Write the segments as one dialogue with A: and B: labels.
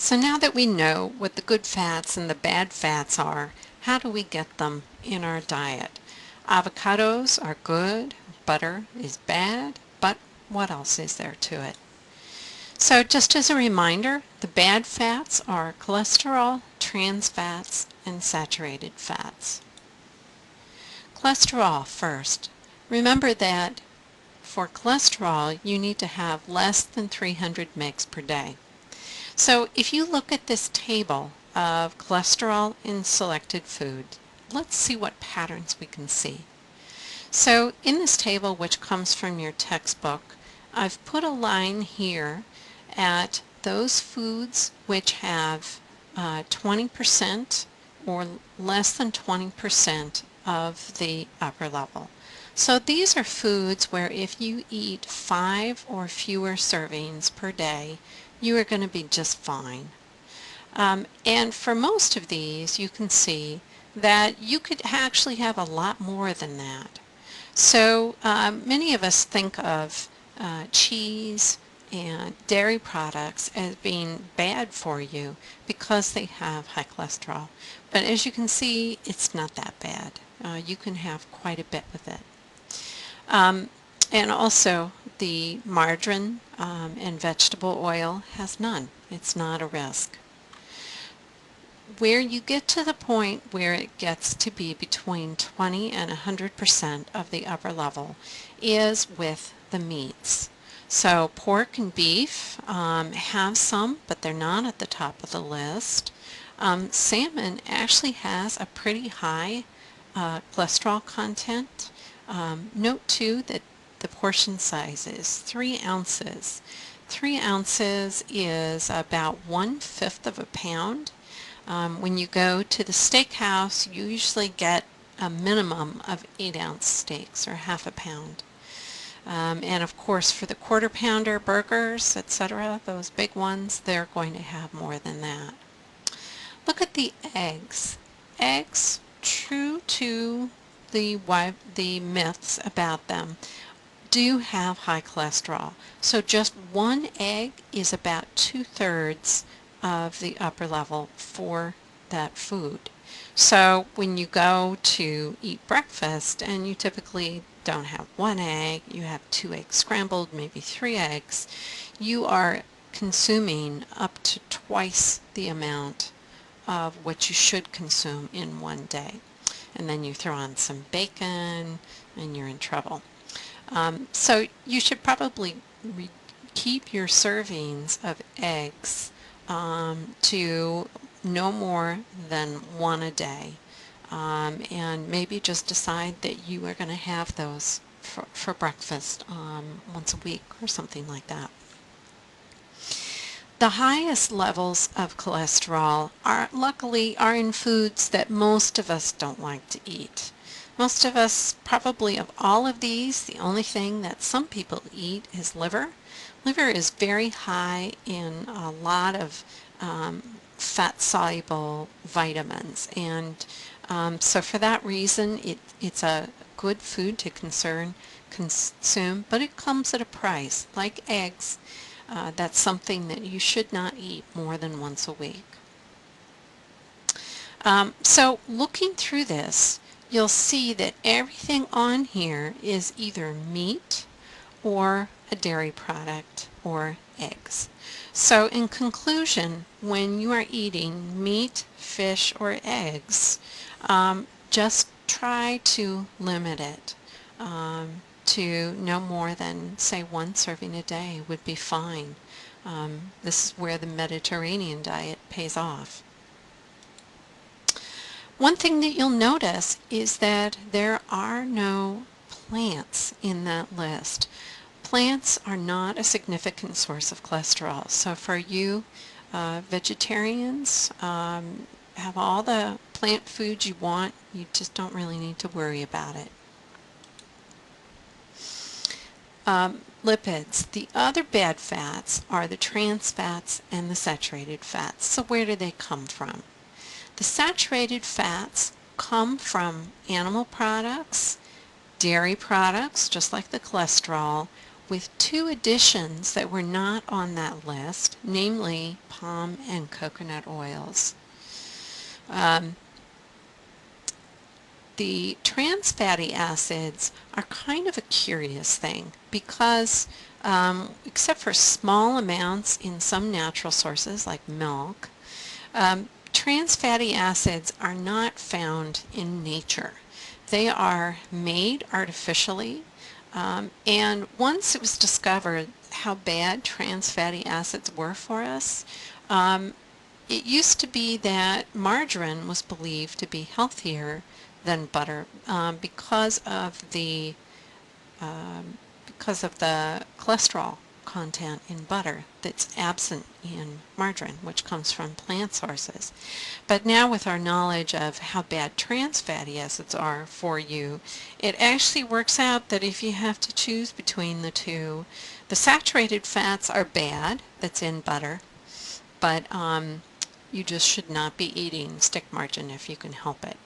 A: So now that we know what the good fats and the bad fats are, how do we get them in our diet? Avocados are good, butter is bad, but what else is there to it? So just as a reminder, the bad fats are cholesterol, trans fats, and saturated fats. Cholesterol first. Remember that for cholesterol you need to have less than 300 mg per day. So if you look at this table of cholesterol in selected food, let's see what patterns we can see. So in this table, which comes from your textbook, I've put a line here at those foods which have 20% or less than 20% of the upper level. So these are foods where if you eat 5 or fewer servings per day, you are going to be just fine. And for most of these, you can see that you could actually have a lot more than that. So many of us think of cheese and dairy products as being bad for you because they have high cholesterol. But as you can see, it's not that bad. You can have quite a bit with it. And also the margarine and vegetable oil has none. It's not a risk. Where you get to the point where it gets to be between 20 and 100% of the upper level is with the meats. So pork and beef have some, but they're not at the top of the list. Salmon actually has a pretty high cholesterol content. Note too that the portion size is 3 ounces. 3 ounces is about 1/5 of a pound. When you go to the steakhouse, you usually get a minimum of 8-ounce steaks or half a pound. And of course for the quarter pounder burgers, etc., those big ones, they're going to have more than that. Look at the eggs. Eggs, true to the myths about them, do have high cholesterol. So just one egg is about 2/3 of the upper level for that food. So when you go to eat breakfast and you typically don't have 1 egg, you have 2 eggs scrambled, maybe 3 eggs, you are consuming up to twice the amount of what you should consume in one day. And then you throw on some bacon and you're in trouble. So you should probably keep your servings of eggs to no more than 1 a day. And maybe just decide that you are going to have those for breakfast once a week or something like that. The highest levels of cholesterol luckily are in foods that most of us don't like to eat. Most of us, probably of all of these, the only thing that some people eat is liver. Liver is very high in a lot of fat-soluble vitamins, and so for that reason it's a good food to consume, but it comes at a price. Like eggs, that's something that you should not eat more than once a week. So looking through this, you'll see that everything on here is either meat or a dairy product or eggs. So in conclusion, when you are eating meat, fish, or eggs, just try to limit it to no more than, say, 1 serving a day would be fine. This is where the Mediterranean diet pays off. One thing that you'll notice is that there are no plants in that list. Plants are not a significant source of cholesterol. So for you vegetarians, have all the plant foods you want. You just don't really need to worry about it. Lipids. The other bad fats are the trans fats and the saturated fats. So where do they come from? The saturated fats come from animal products, dairy products, just like the cholesterol, with two additions that were not on that list, namely palm and coconut oils. The trans fatty acids are kind of a curious thing because except for small amounts in some natural sources like milk, trans fatty acids are not found in nature. They are made artificially, and once it was discovered how bad trans fatty acids were for us, it used to be that margarine was believed to be healthier than butter because of the cholesterol content in butter that's absent in margarine, which comes from plant sources. But now with our knowledge of how bad trans fatty acids are for you, it actually works out that if you have to choose between the two, the saturated fats are bad that's in butter, but you just should not be eating stick margarine if you can help it.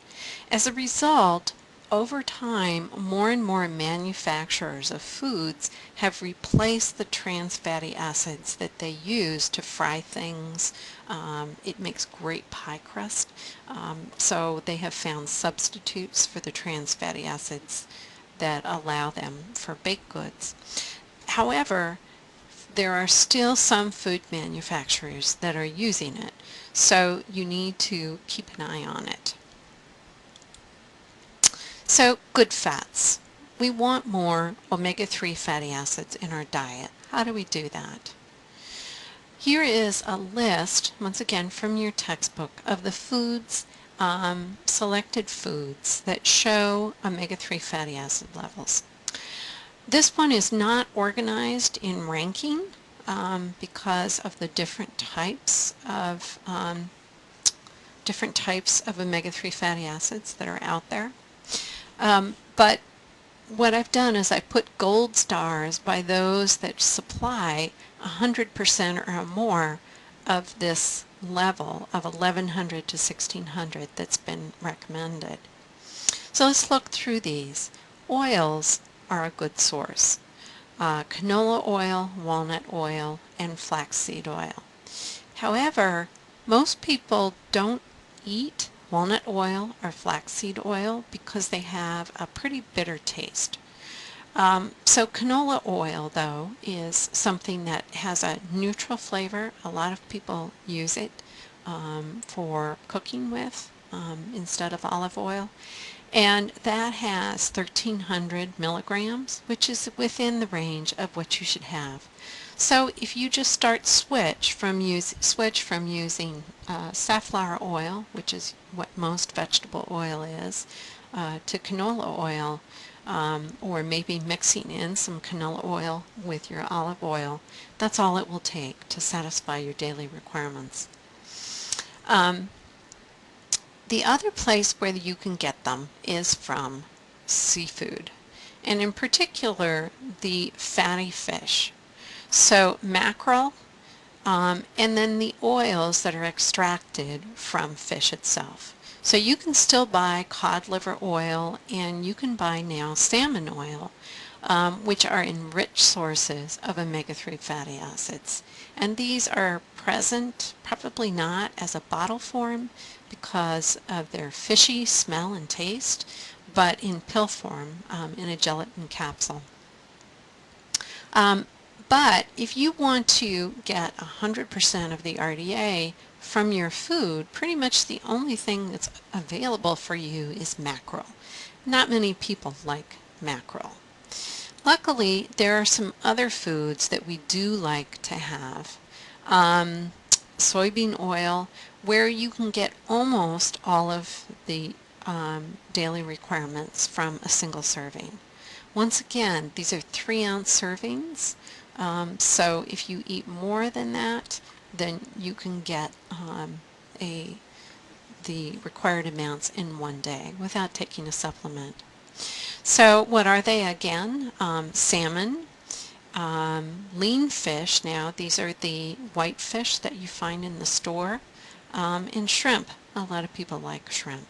A: As a result, over time, more and more manufacturers of foods have replaced the trans fatty acids that they use to fry things. It makes great pie crust, so they have found substitutes for the trans fatty acids that allow them for baked goods. However, there are still some food manufacturers that are using it, so you need to keep an eye on it. So, good fats. We want more omega-3 fatty acids in our diet. How do we do that? Here is a list, once again from your textbook, of the foods, selected foods that show omega-3 fatty acid levels. This one is not organized in ranking because of the different types of omega-3 fatty acids that are out there. But what I've done is I put gold stars by those that supply 100% or more of this level of 1100 to 1600 that's been recommended. So let's look through these. Oils are a good source. Canola oil, walnut oil, and flaxseed oil. However, most people don't eat walnut oil or flaxseed oil because they have a pretty bitter taste. So canola oil, though, is something that has a neutral flavor. A lot of people use it for cooking with instead of olive oil. And that has 1,300 milligrams, which is within the range of what you should have. So if you just switch from using safflower oil, which is what most vegetable oil is, to canola oil, or maybe mixing in some canola oil with your olive oil, that's all it will take to satisfy your daily requirements. The other place where you can get them is from seafood, and in particular the fatty fish. So mackerel, and then the oils that are extracted from fish itself. So you can still buy cod liver oil, and you can buy now salmon oil, which are enriched sources of omega-3 fatty acids. And these are present, probably not as a bottle form because of their fishy smell and taste, but in pill form in a gelatin capsule. But if you want to get 100% of the RDA from your food, pretty much the only thing that's available for you is mackerel. Not many people like mackerel. Luckily, there are some other foods that we do like to have. Soybean oil, where you can get almost all of the daily requirements from a single serving. Once again, these are 3-ounce servings, so if you eat more than that, then you can get the required amounts in one day without taking a supplement. So what are they again? Salmon, lean fish. Now these are the white fish that you find in the store, and shrimp. A lot of people like shrimp.